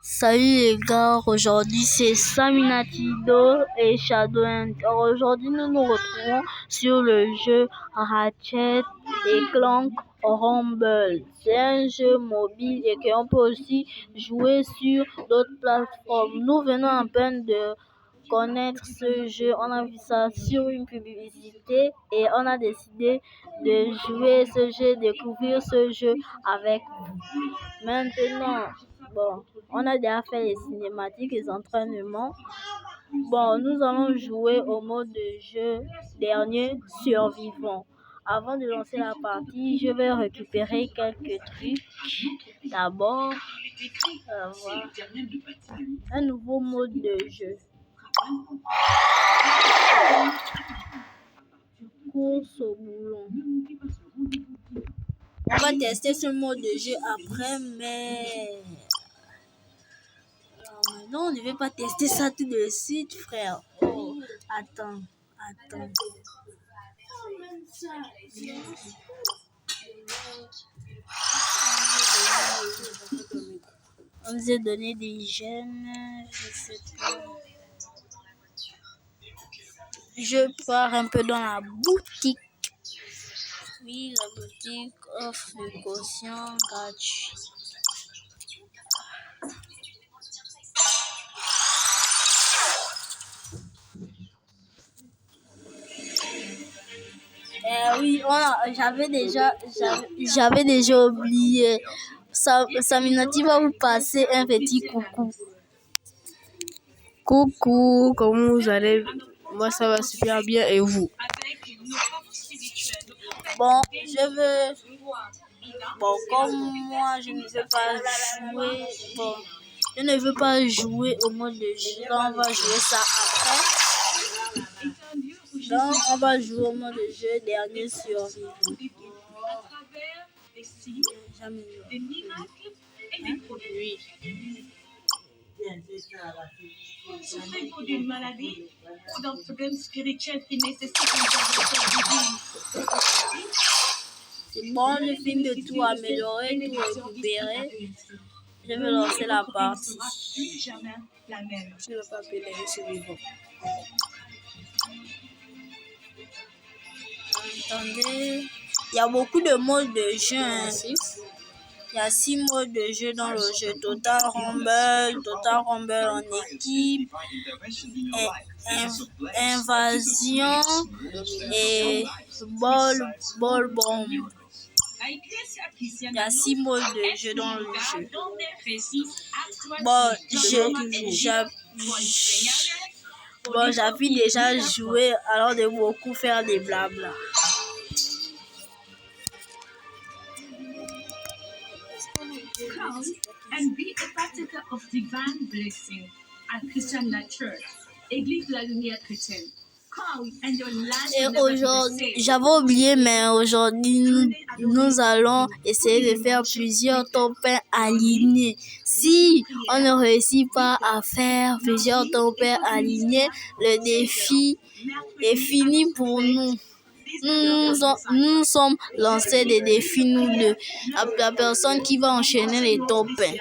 Salut les gars, aujourd'hui c'est Saminatido et Shadowend. Aujourd'hui nous nous retrouvons sur le jeu Ratchet et Clank Rumble. C'est un jeu mobile et qu'on peut aussi jouer sur d'autres plateformes. Nous venons à peine de connaître ce jeu, on a vu ça sur une publicité et on a décidé de jouer ce jeu, découvrir ce jeu avec vous. Maintenant, on a déjà fait les cinématiques, les entraînements. Nous allons jouer au mode de jeu dernier survivant. Avant de lancer la partie, je vais récupérer quelques trucs. D'abord, voilà, un nouveau mode de jeu. Course au boulon. On va tester ce mode de jeu après, mais non, on ne veut pas tester ça tout de suite, frère. Oh, attends. On nous a donné des gènes, je sais pas. Je pars un peu dans la boutique. Oui, la boutique offre le quotient gratuit. Oui, j'avais déjà oublié. Saminati va vous passer un petit coucou. Coucou, comment vous allez? Moi, ça va super bien et vous? Comme moi, je ne veux pas jouer au mode de jeu. Donc, on va jouer ça après. Donc, on va jouer au mode de jeu dernier survivant. Oui. Souffrez-vous d'une maladie ou d'un problème spirituel qui nécessite une intervention divine? C'est bon, je finis de tout améliorer, tout récupérer. Je vais lancer la partie. Je ne vais pas appeler survivant. Attendez, il y a beaucoup de modes de jeu. Il y a 6 modes de jeu dans le jeu. Total Rumble en équipe, invasion et ball bomb. Il y a 6 modes de jeu dans le jeu. J'appuie déjà jouer alors de beaucoup faire des blabla. Come and be a partaker of divine blessing at Christian Light Church, Église de la Lumière Chrétienne. Come and your life Et will never be the aujourd'hui, same. j'avais oublié, mais aujourd'hui, nous allons essayer de faire plusieurs top 1 alignés. Si on ne réussit pas à faire plusieurs top 1 alignés, le défi est fini pour nous. Nous sommes lancés des défis, nous deux. La personne qui va enchaîner les top 1.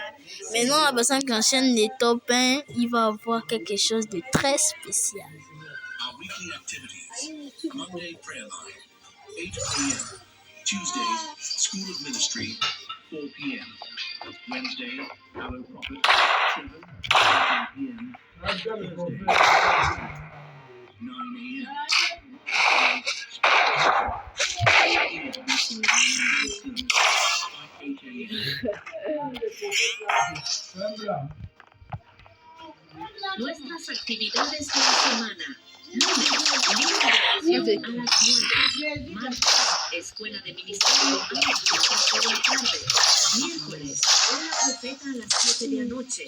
Maintenant, la personne qui enchaîne les top 1, il va avoir quelque chose de très spécial. Our weekly activities: Monday prayer line, 8 p.m. Tuesday, School of Ministry, 4 p.m. Wednesday, Hallow Prophet, 7 p.m. Thursday, 9 a.m. Nuestras actividades de la semana. Lunes, liberación a las 9. Martes, escuela de ministerio a las 4 de la tarde. Miércoles, hora profeta a las 7 de la noche.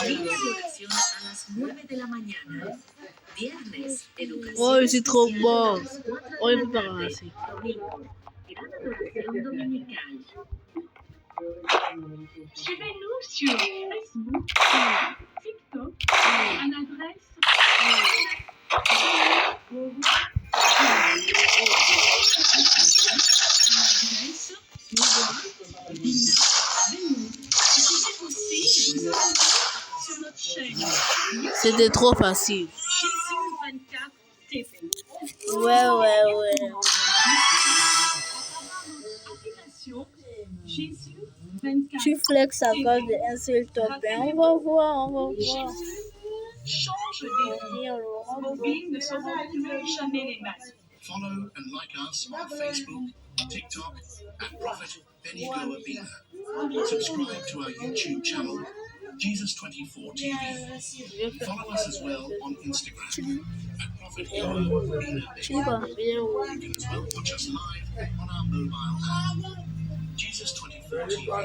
Línea de oración a las 9 de la mañana. Viernes, educación. Oh, c'est trop bon. On ne peut pas ramasser. Domingo, gran adoración dominical. Suivez-nous sur Facebook, TikTok, à l'adresse Suivez aussi sur notre chaîne. C'était trop facile. Jésus 24 TV. Ouais. Application Jésus 24. Tu flex à cause d'un seul top. On va voir. Jésus change des vies. Dire Laurent. Vos vies ne seront plus jamais les mêmes. Follow and like us on Facebook, TikTok, at Prophet Benny Goabina. Subscribe to our YouTube channel, Jesus24 TV. Follow us as well on Instagram at Prophet Goabina. Tu vois. You can as well watch us live on our mobile app, Jesus24 TV. We've never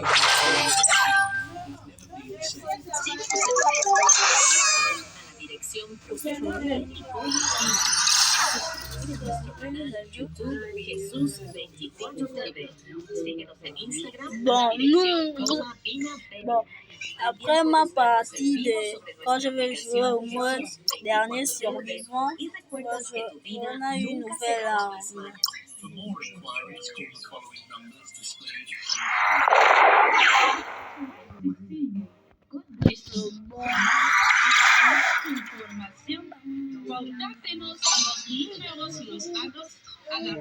been the same. La dirección profesional y YouTube Jesús 24 TV. Síguenos en Instagram. Bon, Bon, après ma partie de quand je vais jouer au mode dernier survivant, on a une nouvelle arme. For more inquiries, call the following numbers displayed. Información. Contáctenos a los números listados a la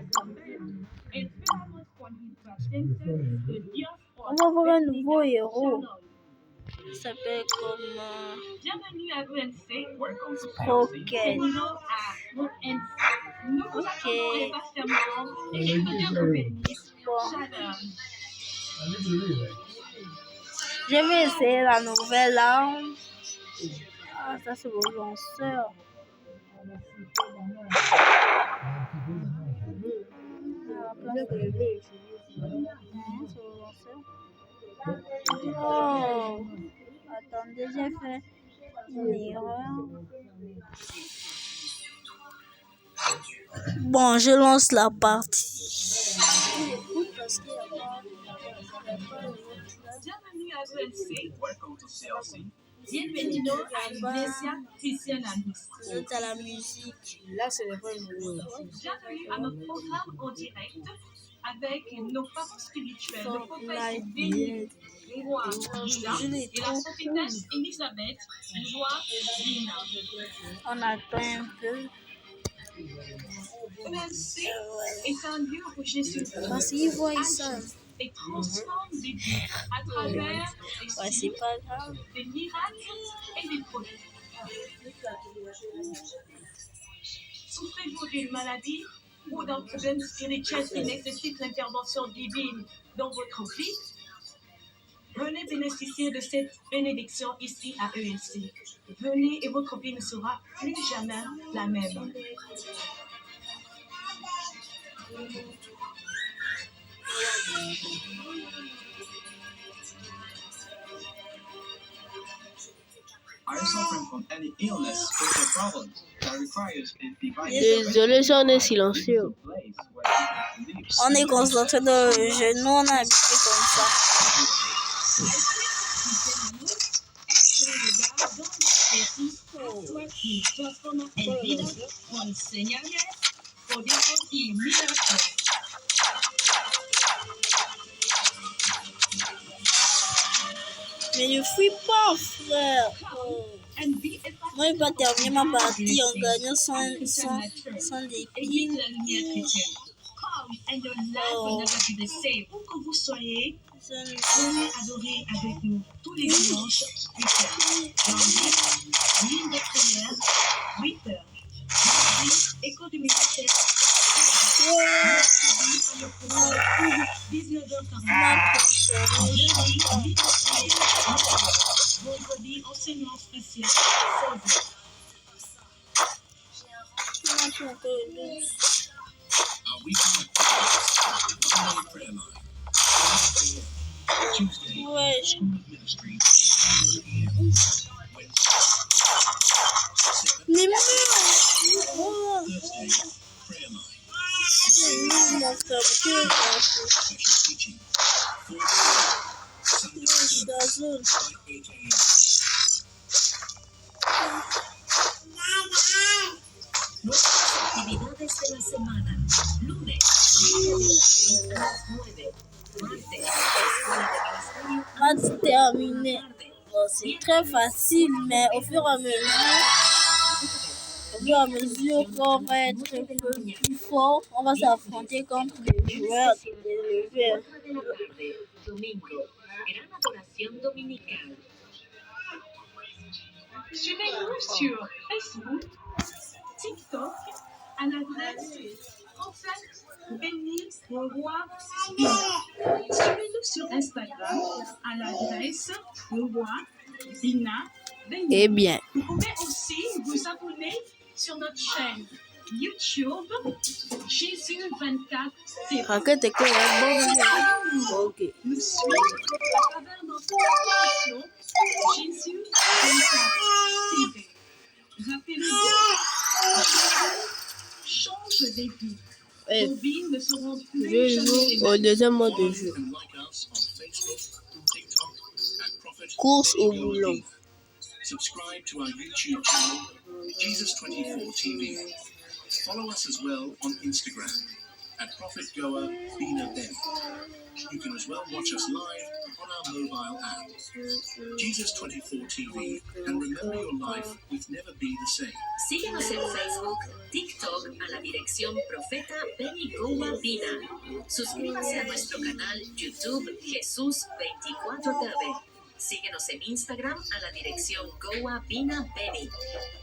Esperamos con impaciencia que Dios On va voir un nouveau héros. Il s'appelle comme Bienvenue à ENC Workout Rocket. Bienvenue à ENC. Nous vous attendons patiemment et que Dieu vous bénisse. Shalom. Je vais essayer la nouvelle arme. Ah, ça c'est le lanceur. Oh, attendez, j'ai fait une erreur. Bon, je lance la partie. Bienvenue à ENC Workout CLC. Bienvenue à l'Iglesia Cristiana Luz. C'est à la musique. Là, ce n'est pas une vidéo. Bienvenue à notre programme en direct avec nos parents spirituels, le prophète Béni, roi Judas et la prophétesse Elisabeth, roi Dina. On attend un peu. ENC est un lieu où Jésus Parce qu'ils voient ça. et transforme des vies à travers des Ouais, signes, c'est pas grave. des miracles et des prodiges. Souffrez-vous d'une maladie ou d'un problème spirituel qui nécessite l'intervention divine dans votre vie? Venez bénéficier de cette bénédiction ici à ENC. Venez et votre vie ne sera plus jamais la même. Are you suffering from any illness or problem that requires a divine Désolé, si on est silencieux. place where you can live? On est concentré dans le jeu. Nous, on a habité comme ça. Jesús actúa y transforma en vida con señales, prodigios y milagros. Mais ne fuis pas, frère. And be a Moi, je vais pas terminer ma partie en gagnant sans et dépit. vive la lumière chrétienne. Come and your life will never be the same. Où que vous soyez, venez adorer avec nous tous les dimanches, 8h. Lundi, ligne de prière, 8h. Mardi, école du ministère, 19h40. Vendredi, enseignement spécial, 16h. Our weekly activities, Monday prayer line, Tuesday, Ouais, School of Ministry, 4 p.m. Wednesday, 7, les murs. Oh, Thursday, prayer line, mon frère, special teaching, 4 p.m. Sunday service, by 8 a.m. Actividades de la semana. Lunes, línea de oración a las 9. Martes, escuela de ministerio a las 5 terminé. de la tarde. Bon, c'est très facile, mais au fur et à mesure qu'on va être un peu plus fort, on va s'affronter contre des joueurs élevés. Domingo, gran adoración dominical. Suivez-nous sur Facebook, TikTok, à l'adresse Prophète Béni Roi Bina. Suivez-nous sur Instagram à l'adresse Roi Bina Béni. Eh bien, Vous pouvez aussi vous abonner sur notre chaîne YouTube Jésus24 TV. raquette est quoi, hein? Bon, ok. Nous suivons à travers notre application Jésus24 TV. Rappelez-vous, change des vies. Eh, Vos vies ne seront plus je jamais les joue au mêmes. deuxième mode de jeu. And like us on Facebook, TikTok, and Prophet Course au Benny boulon. Goa. Subscribe to our YouTube channel, Jesus24 TV. Follow us as well on Instagram at Prophet Goa Bina Ben. You can as well watch us live on our mobile app, Jesus24 TV, and remember your life will never be the same. Síguenos en Facebook, TikTok a la dirección Profeta Benny Goa Bina. Suscríbase a nuestro canal YouTube Jesús 24 TV. Síguenos en Instagram a la dirección Goa Bina Benny.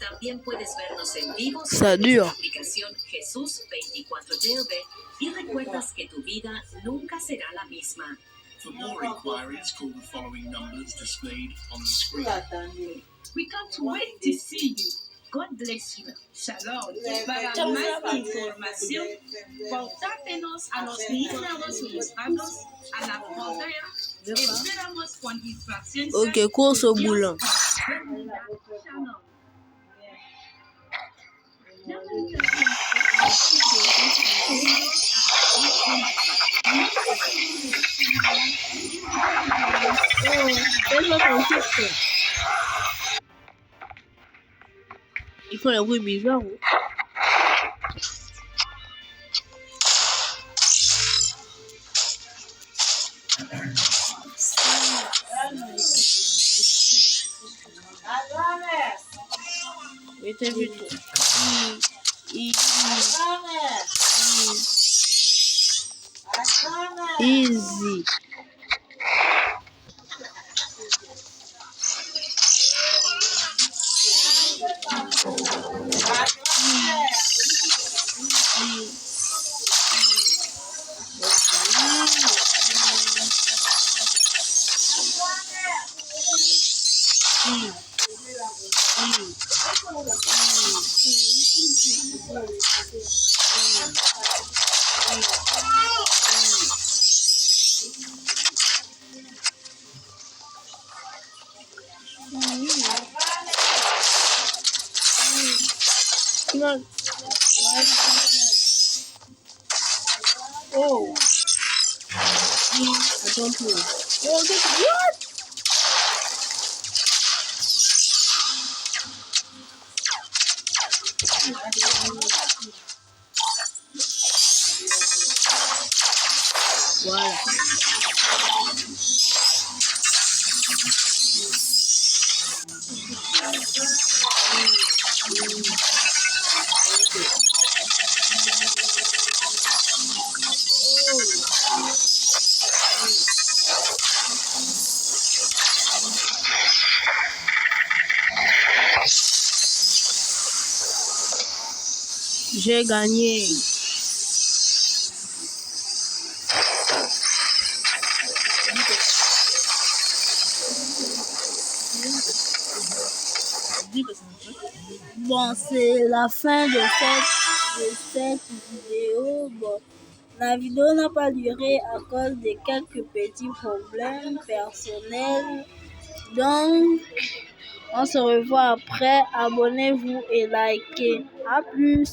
También puedes vernos en vivo Ça en dure. nuestra aplicación Jesús 24 TV y recuerdas que tu vida nunca será la misma. For more inquiries, call the following numbers displayed on the screen. We can't wait to see you. God bless you. Shalom. Para más información, contáctenos a los números ilustrados a la pantalla. Esperamos con impaciencia. Ok, course au boulon. Shalom. Ils font les bruits bizarres. Hein? Mettez vite. Easy. Oh. I don't know. Oh, what? Voilà. J'ai gagné. Bon, c'est la fin de cette vidéo. Bon, la vidéo n'a pas duré à cause de quelques petits problèmes personnels. Donc, on se revoit après. Abonnez-vous et likez. À plus.